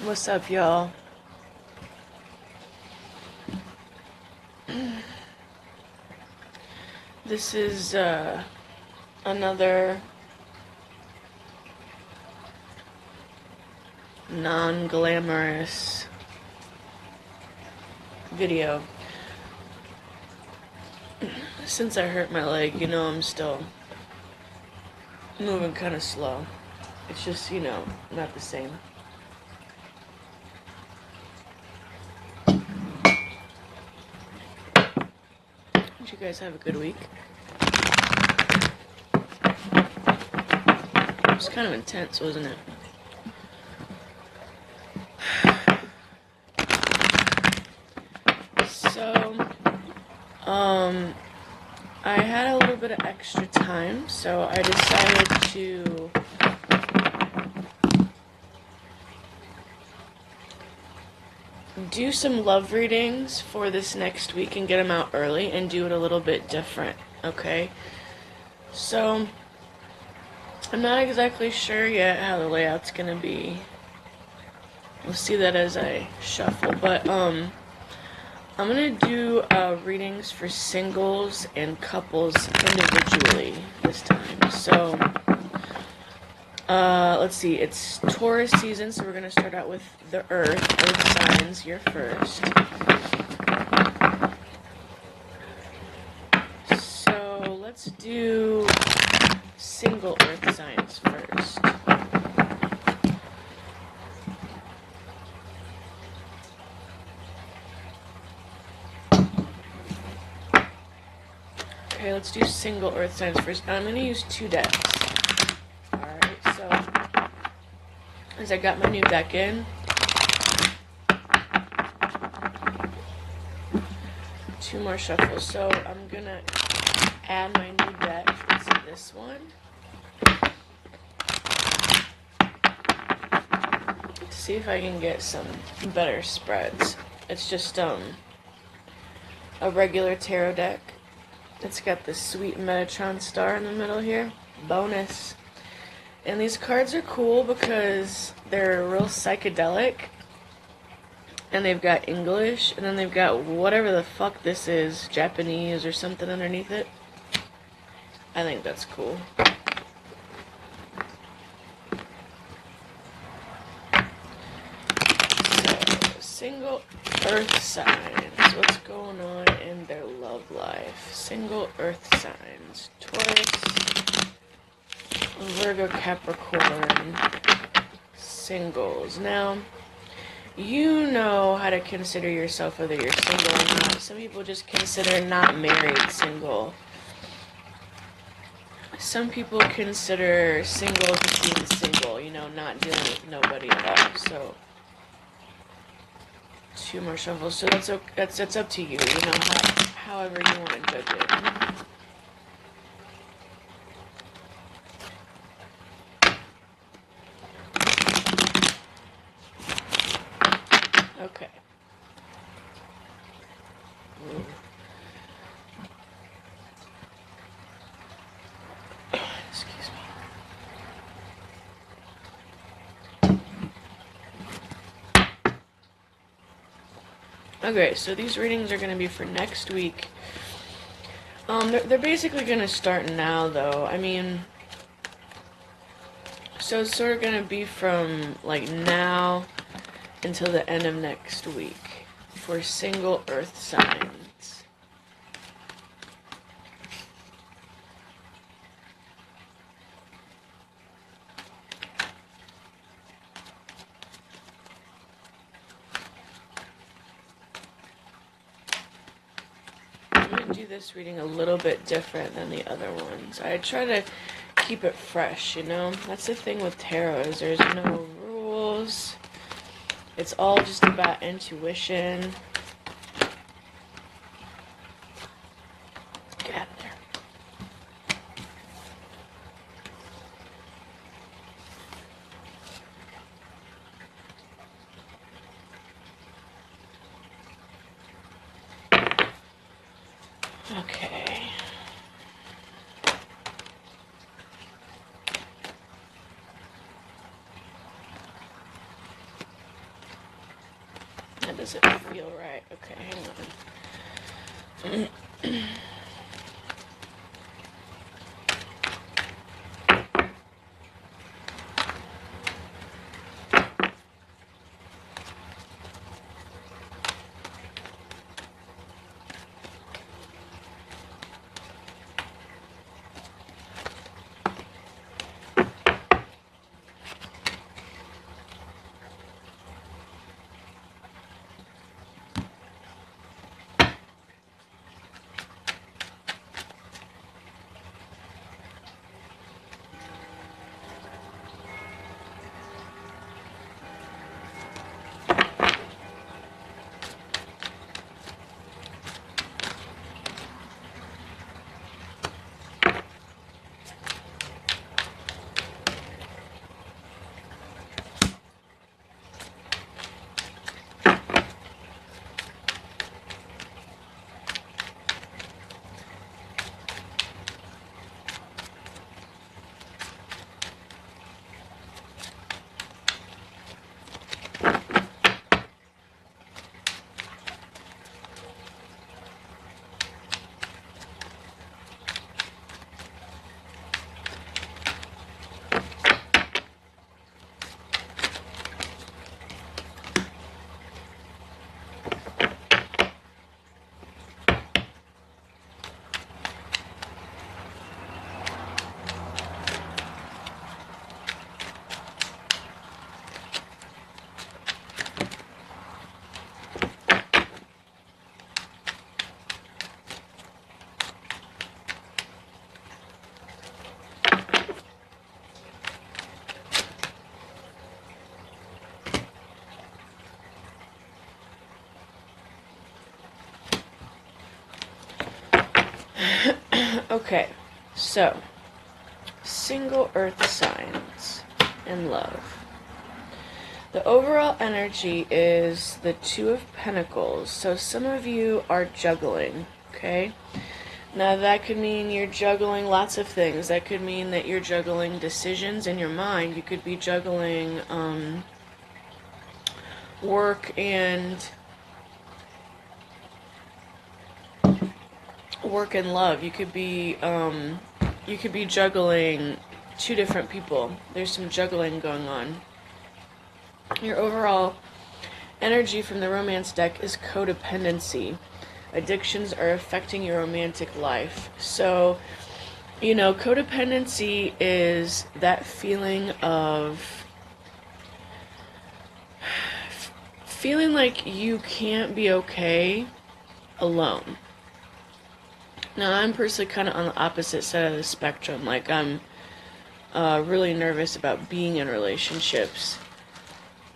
What's up, y'all? This is another non-glamorous video. Since I hurt my leg, you know, I'm still moving kind of slow. It's just, you know, not the same. Did you guys have a good week? It was kind of intense, wasn't it? So, I had a little bit of extra time, so I decided to do some love readings for this next week and get them out early and do it a little bit different, okay? So, I'm not exactly sure yet how the layout's gonna be. We'll see that as I shuffle, but, I'm gonna do readings for singles and couples individually this time. So, let's see, it's Taurus season, so we're gonna start out with the earth signs here first. So, let's do single earth signs first. Okay, let's do single earth signs first. I'm going to use 2 decks. Alright, so as I got my new deck in, 2 more shuffles. So I'm going to add my new deck to this one to see if I can get some better spreads. It's just a regular tarot deck. It's got this sweet Metatron star in the middle here. Bonus. And these cards are cool because they're real psychedelic. And they've got English. And then they've got whatever the fuck this is. Japanese or something underneath it. I think that's cool. So, single earth signs. What's going on in their love life? Single earth signs. Taurus, Virgo, Capricorn, singles. Now, you know how to consider yourself whether you're single or not. Some people just consider not married single. Some people consider single just being single, you know, not dealing with nobody at all. So, 2 more shuffles. So that's up to you. You know, however you want to judge it. Okay. Ooh. Excuse me. Okay, so these readings are going to be for next week. They're basically going to start now, though. I mean, so it's sort of going to be from, like, now until the end of next week for single earth signs. I'm going to do this reading a little bit different than the other ones. I try to keep it fresh, you know? That's the thing with tarot, is there's no rules. It's all just about intuition. Get out of there. Okay. does it feel right? Okay, hang on. Okay, so single earth signs and love. The overall energy is the Two of Pentacles. So some of you are juggling, okay? Now that could mean you're juggling lots of things. That could mean that you're juggling decisions in your mind. You could be juggling work and love. You could be juggling two different people. There's some juggling going on. Your overall energy from the romance deck is codependency. Addictions are affecting your romantic life. So, you know, codependency is that feeling of feeling like you can't be okay alone. Now, I'm personally kind of on the opposite side of the spectrum. Like, I'm really nervous about being in relationships,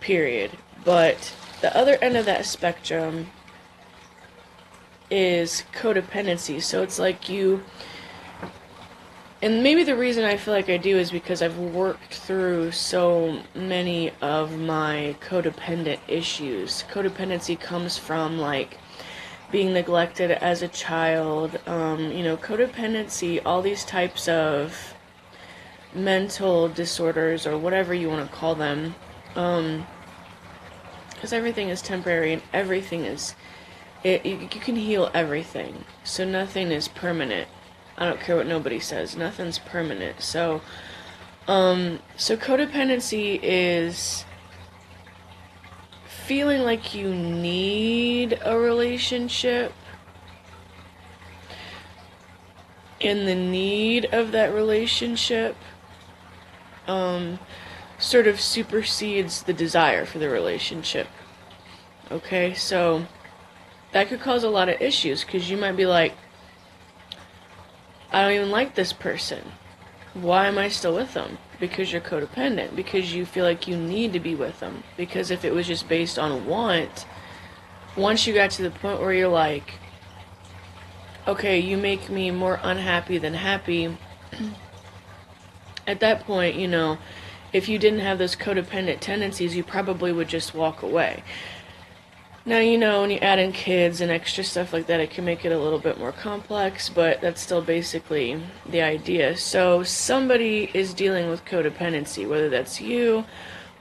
period. But the other end of that spectrum is codependency. So it's like you, and maybe the reason I feel like I do is because I've worked through so many of my codependent issues. Codependency comes from, like, being neglected as a child, you know, codependency, all these types of mental disorders, or whatever you want to call them, because everything is temporary and everything is, you can heal everything, so nothing is permanent. I don't care what nobody says, nothing's permanent. So codependency is feeling like you need a relationship, and the need of that relationship sort of supersedes the desire for the relationship. Okay, so that could cause a lot of issues, because you might be like, I don't even like this person. Why am I still with them? Because you're codependent. Because you feel like you need to be with them. Because if it was just based on want, once you got to the point where you're like, okay, you make me more unhappy than happy, at that point, you know, if you didn't have those codependent tendencies, you probably would just walk away. Now, you know, when you add in kids and extra stuff like that, it can make it a little bit more complex, but that's still basically the idea. So somebody is dealing with codependency, whether that's you,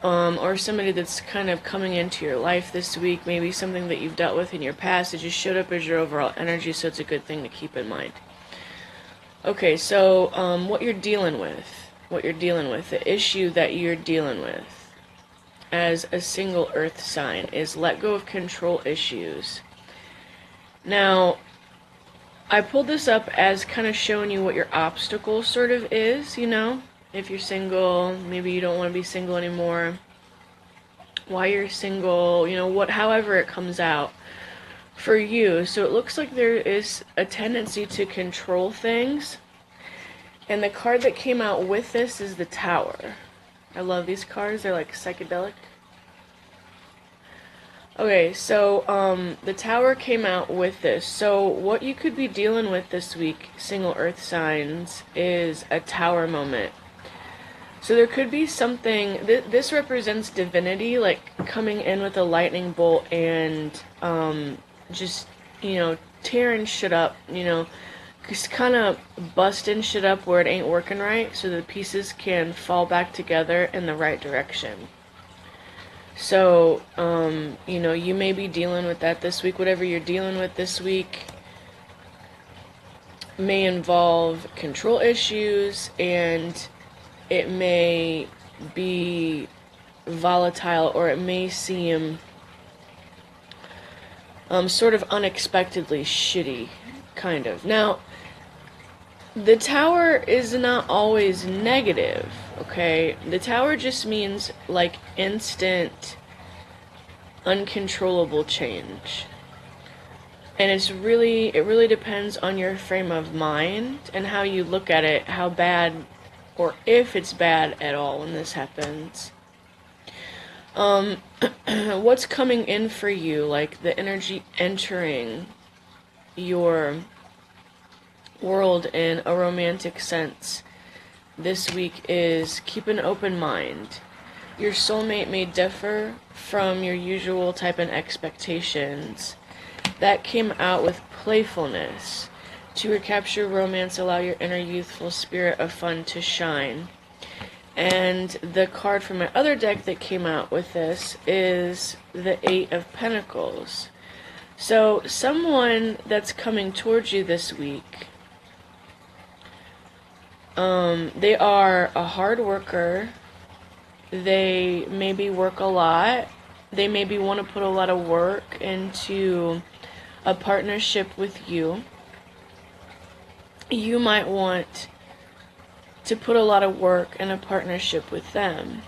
or somebody that's kind of coming into your life this week, maybe something that you've dealt with in your past. It just showed up as your overall energy, so it's a good thing to keep in mind. Okay, so what you're dealing with, the issue that you're dealing with as a single earth sign is let go of control issues. Now, I pulled this up as kind of showing you what your obstacle sort of is, you know? If you're single, maybe you don't want to be single anymore. Why you're single, you know, however it comes out for you. So it looks like there is a tendency to control things. And the card that came out with this is the Tower. I love these cards. They're like psychedelic. Okay, so the Tower came out with this. So what you could be dealing with this week, single earth signs, is a Tower moment. So there could be something, this represents divinity, like coming in with a lightning bolt and just, you know, tearing shit up, you know, just kind of busting shit up where it ain't working right, so the pieces can fall back together in the right direction. So, you know, you may be dealing with that this week. Whatever you're dealing with this week may involve control issues, and it may be volatile, or it may seem sort of unexpectedly shitty, kind of. Now, the Tower is not always negative, okay? The Tower just means, like, instant, uncontrollable change. And it really depends on your frame of mind and how you look at it, how bad, or if it's bad at all when this happens. What's coming in for you, like the energy entering your world in a romantic sense this week, is keep an open mind. Your soulmate may differ from your usual type and expectations. That came out with playfulness. To recapture romance, allow your inner youthful spirit of fun to shine. And the card from my other deck that came out with this is the Eight of Pentacles. So someone that's coming towards you this week, they are a hard worker. They maybe work a lot. They maybe want to put a lot of work into a partnership with you. You might want to put a lot of work in a partnership with them.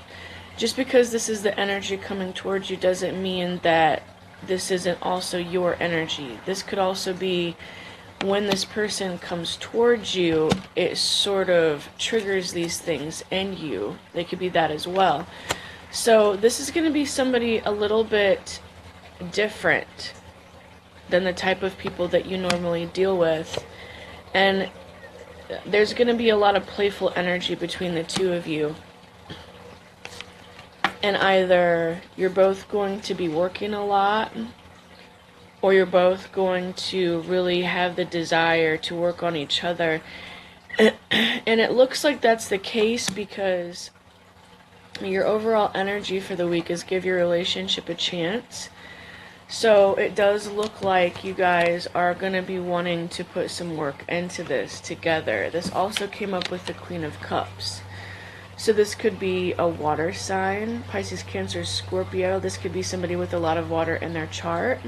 Just because this is the energy coming towards you doesn't mean that this isn't also your energy. This could also be when this person comes towards you, it sort of triggers these things in you. They could be that as well. So this is going to be somebody a little bit different than the type of people that you normally deal with. And there's going to be a lot of playful energy between the two of you. And either you're both going to be working a lot, or you're both going to really have the desire to work on each other. And it looks like that's the case because your overall energy for the week is give your relationship a chance. So it does look like you guys are going to be wanting to put some work into this together. This also came up with the Queen of Cups. So this could be a water sign, Pisces, Cancer, Scorpio. This could be somebody with a lot of water in their chart.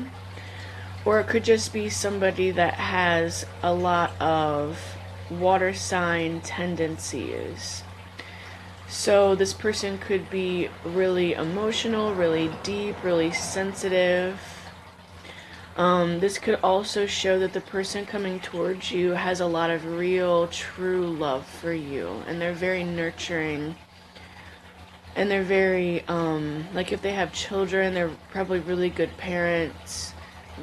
Or it could just be somebody that has a lot of water sign tendencies. So this person could be really emotional, really deep, really sensitive. This could also show that the person coming towards you has a lot of real, true love for you. And they're very nurturing. And they're very, like if they have children, they're probably really good parents.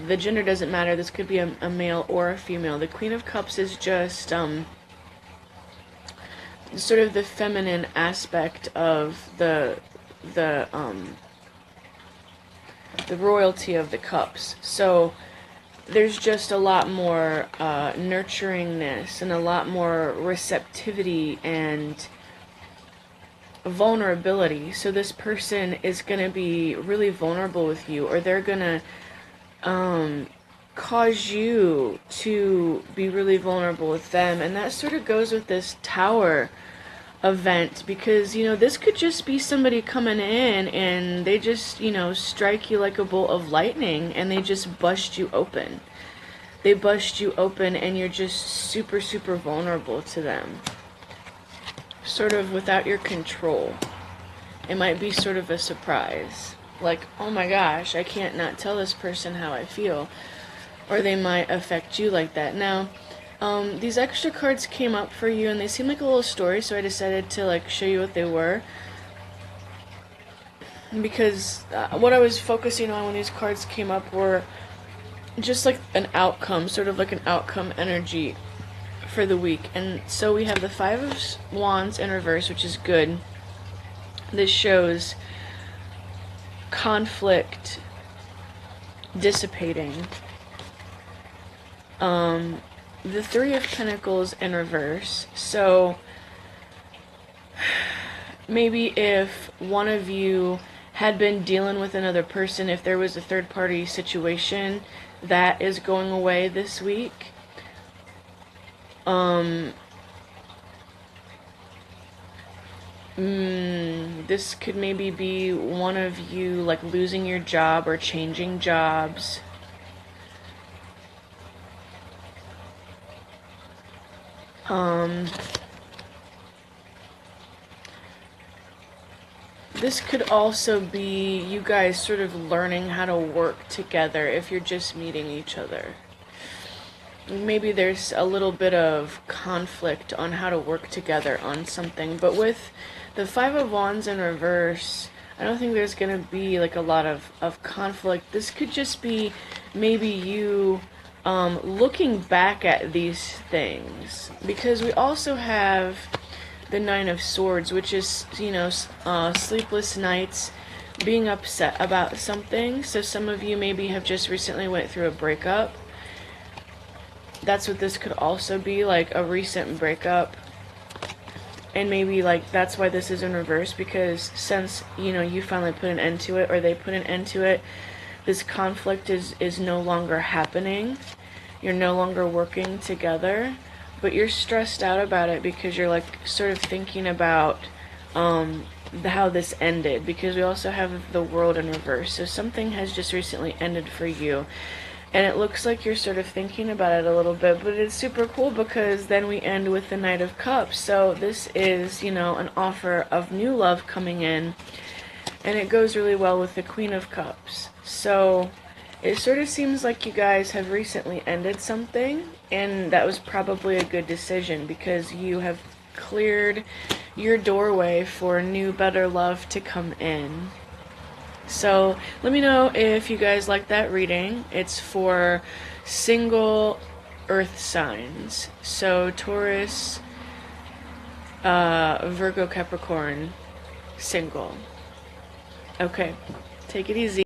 The gender doesn't matter. This could be a male or a female. The Queen of Cups is just, sort of the feminine aspect of the royalty of the cups. So there's just a lot more nurturingness and a lot more receptivity and vulnerability. So this person is going to be really vulnerable with you, or they're going to cause you to be really vulnerable with them. And that sort of goes with this Tower event, because, you know, this could just be somebody coming in and they just, you know, strike you like a bolt of lightning and they just bust you open. They bust you open and you're just super, super vulnerable to them. Sort of without your control. It might be sort of a surprise. Like, oh my gosh, I can't not tell this person how I feel. Or they might affect you like that. Now, these extra cards came up for you and they seem like a little story, so I decided to like show you what they were. Because what I was focusing on when these cards came up were just like an outcome, sort of like an outcome energy for the week. And so we have the Five of Wands in reverse, which is good. This shows conflict dissipating. The Three of Pentacles in reverse. So maybe if one of you had been dealing with another person, if there was a third party situation, that is going away this week. This could maybe be one of you like losing your job or changing jobs. This could also be you guys sort of learning how to work together if you're just meeting each other. Maybe there's a little bit of conflict on how to work together on something. But with the Five of Wands in reverse, I don't think there's going to be like a lot of conflict. This could just be maybe you looking back at these things. Because we also have the Nine of Swords, which is, you know, sleepless nights, being upset about something. So some of you maybe have just recently went through a breakup. That's what this could also be, like a recent breakup. And maybe like that's why this is in reverse, because since, you know, you finally put an end to it, or they put an end to it, this conflict is no longer happening. You're no longer working together, but you're stressed out about it because you're like sort of thinking about how this ended, because we also have the World in reverse. So something has just recently ended for you. And it looks like you're sort of thinking about it a little bit, but it's super cool because then we end with the Knight of Cups. So this is, you know, an offer of new love coming in, and it goes really well with the Queen of Cups. So it sort of seems like you guys have recently ended something, and that was probably a good decision because you have cleared your doorway for new, better love to come in. So let me know if you guys like that reading. It's for single earth signs. So Taurus, Virgo, Capricorn, single. Okay, take it easy.